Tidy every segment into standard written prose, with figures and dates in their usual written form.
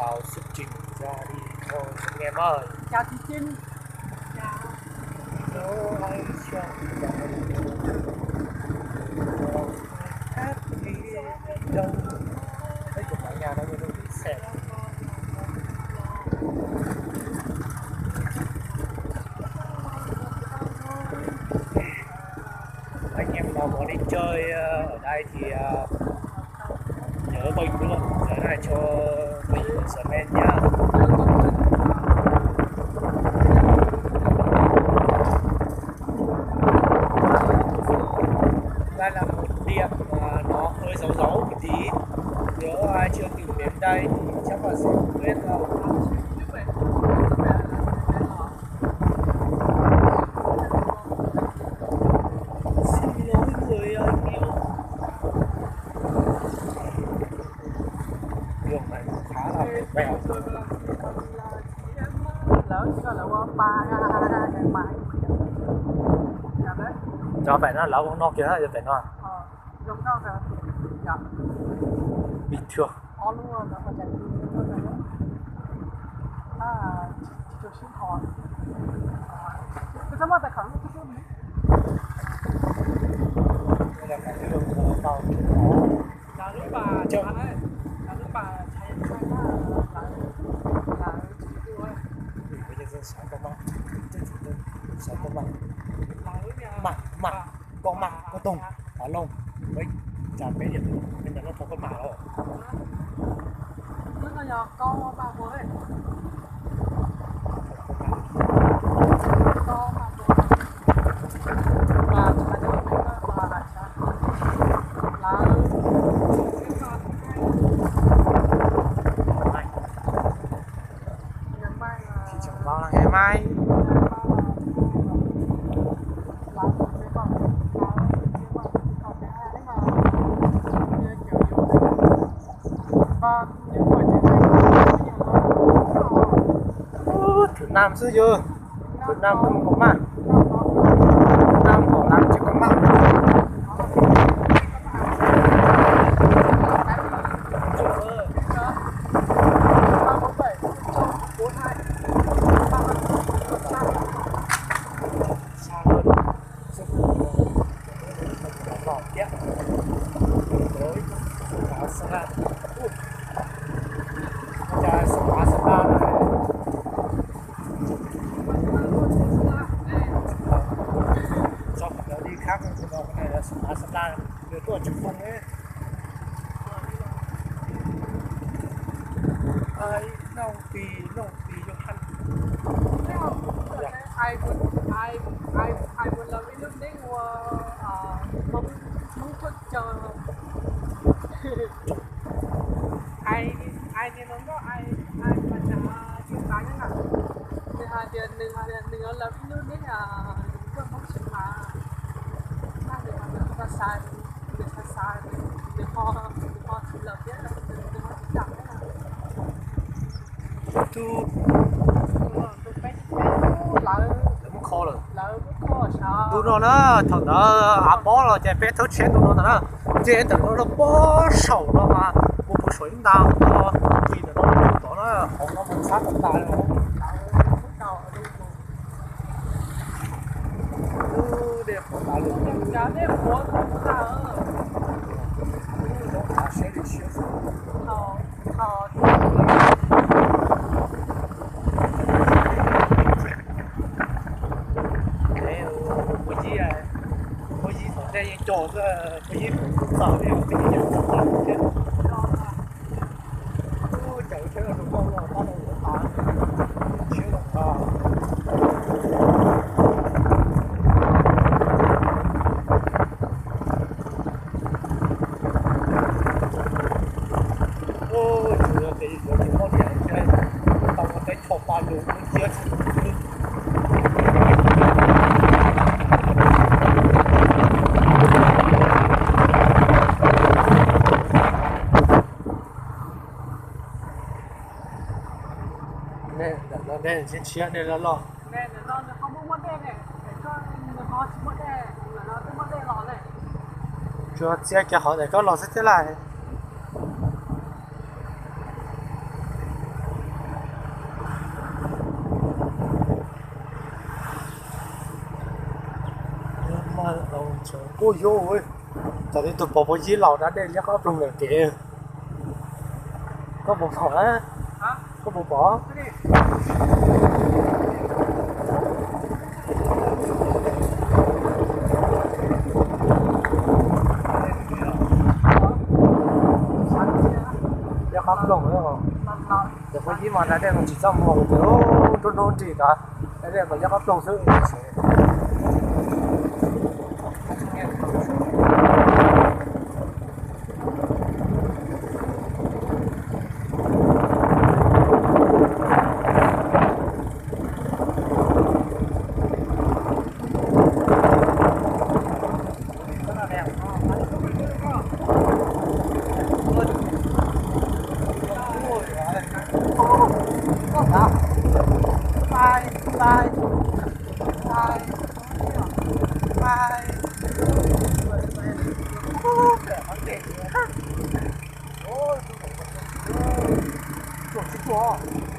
chào xuất trình ra đi thôi anh em ơi. Chào chị Trinh. Chào. Dấu anh cho hát đi đâu thấy chụp lại nhà đâu mà đi xe anh em nào muốn đi chơi ở đây thì nhớ bình luôn giới này cho mình comment nhá. Đây là một điểm mà nó hơi giấu giấu một tí, nếu ai chưa tìm đến đây thì chắc là sẽ không biết đâu. Xin lỗi người anh yêu. Đường này cũng khá là bèo. Lớn cho là qua ba ngày mai. Cho phải nó lâu nó kia là phải nó Đúng đâu rồi. Dạ. bình thường. Ó luôn rồi, nó phải chạy đi rồi. Chỉ xin hỏi. Cái sao mà tài khoản cái số này? Đây là cái đường tàu Là nước bà chợ ấy. Là nước bà chạy là chỉ đuôi. bây giờ dân sáng có mặt, dân chủ dân sáng có mặt. Mặt con mặt có tung ở lông với chả bé điểm nên là nó không có mã đâu. Nước là giờ con bà với con bà với bà cho bà thì chẳng bao là ngày mai Việt Nam xưa chưa? Việt Nam không có mạng. Việt Nam có làm chỉ có mạng. Xa hơn. Sức bỏ tiếp. Đối khá xa. Chà xóa xa này. Đi khác rồi cái này là sắp ra được tôi ở trực phong ấy ai nông tì cho khăn ai muốn làm cái nước đấy mong thuận chờ ai thì nó có ai mà chả chịu bán cái nào đừng có làm cái nước đấy là có mong sự mà ta sai đừng ho chỉ lập biết là đừng ho chỉ đặng đấy là thu tôi bé lỡ cũng khó rồi sao tụi nó thằng nó bó rồi chạy bé thớt chết tụi nó thằng nó chết thằng nó bó sầu nó mà một bộ水đau nó vì nó không nó muốn sát chúng ta đâu đẹp của ta luôn cá đẹp của ta ở nó sẽ đi xuyên có gì ở đây chỗ có gì sợ thì có gì nhận tập tập chứ chạy thế là đúng không là ta đâu có chứ là thì có thể chơi tao có cái chọc ba lũ nó chia nên先切那个肉。nên là nó không có vấn đề này, để cho nó chỉ vấn đề là nó cái vấn đề lò này. Chưa chia cái họ để có lò sẽ thế này. ôi dồi ôi, giờ đây tụi bò dí lẩu đã đây nhắc ấp trong này kìa. Có bò bò á, có bò bò. Nhắc ấp trong đấy không? Giờ bò dí mà đã đây mà chỉ xong một chỗ trốn trốn chỉ cả, đây mà nhắc ấp trong sự.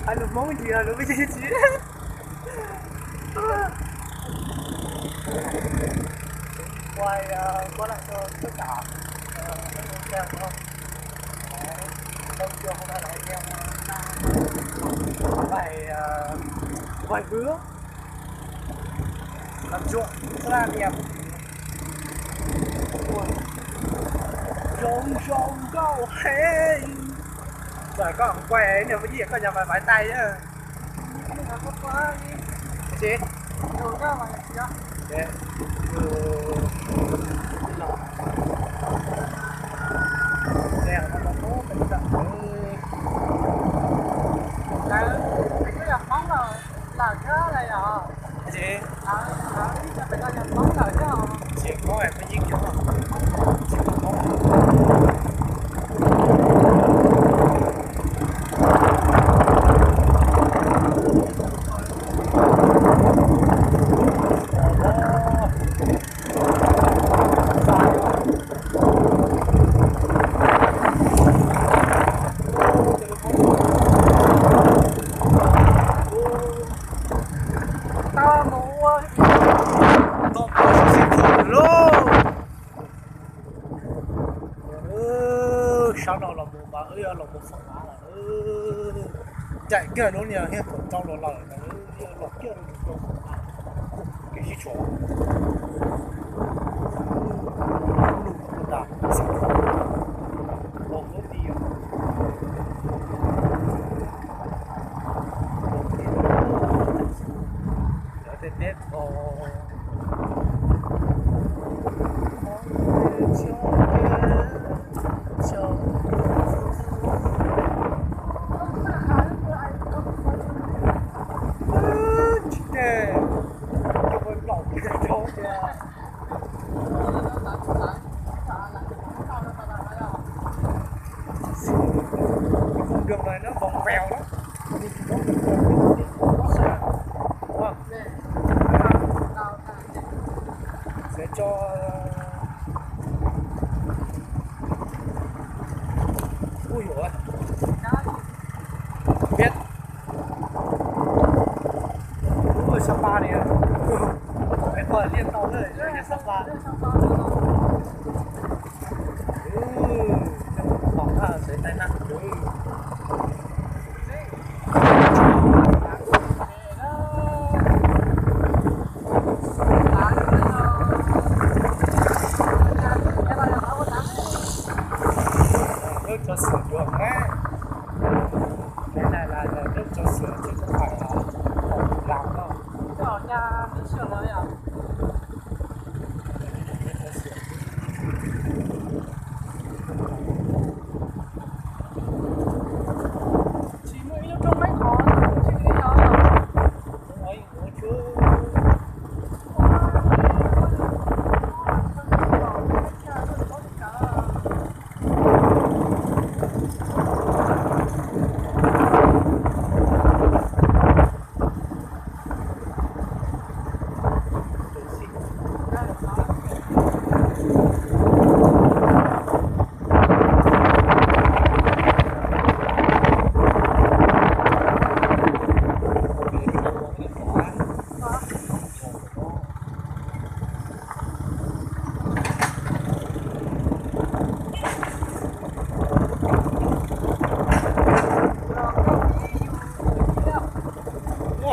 Anh được món gì à, được cái gì chứ? Quay lại cho tất cả các anh em không? Đông chưa hôm nay là anh em vài bữa làm ruộng rất là đẹp. Rồng rồng go hey. Rồi có thằng quay ấy, nếu cái gì có nhà phải vái tay chứ. Cái gì? Đồ ra mà gì đó. Đấy. Đèo nó có tốt, mình tặng Đấy, mình có nhập món là cái này à. cái gì? Mình có nhập món là cái à. Chỉ có em phải dính kiểu mà. Chỉ có chạy kia nó nhiều hết còn trong nó lở nó kia nó cái gì chỗ lụt đạp xịt lột nó đi để tết tết đường này nó vòng vèo lắm, sẽ cho ui dồi biết ui Sapa này em gọi liên tàu rồi đến Sapa bỏng là sẽ tai nạn nước cho sửa đường đấy. Cái này là nước cho sửa chứ không phải là làm đâu. Cái ở nhà mình sửa rồi à? Nước cho sửa.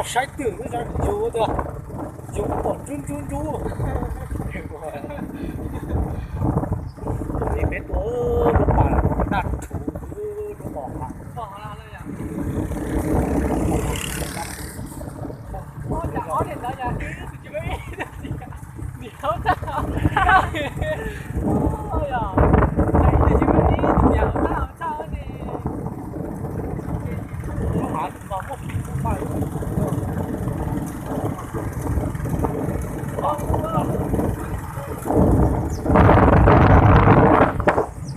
晒顶那点有的，有我准，你别多。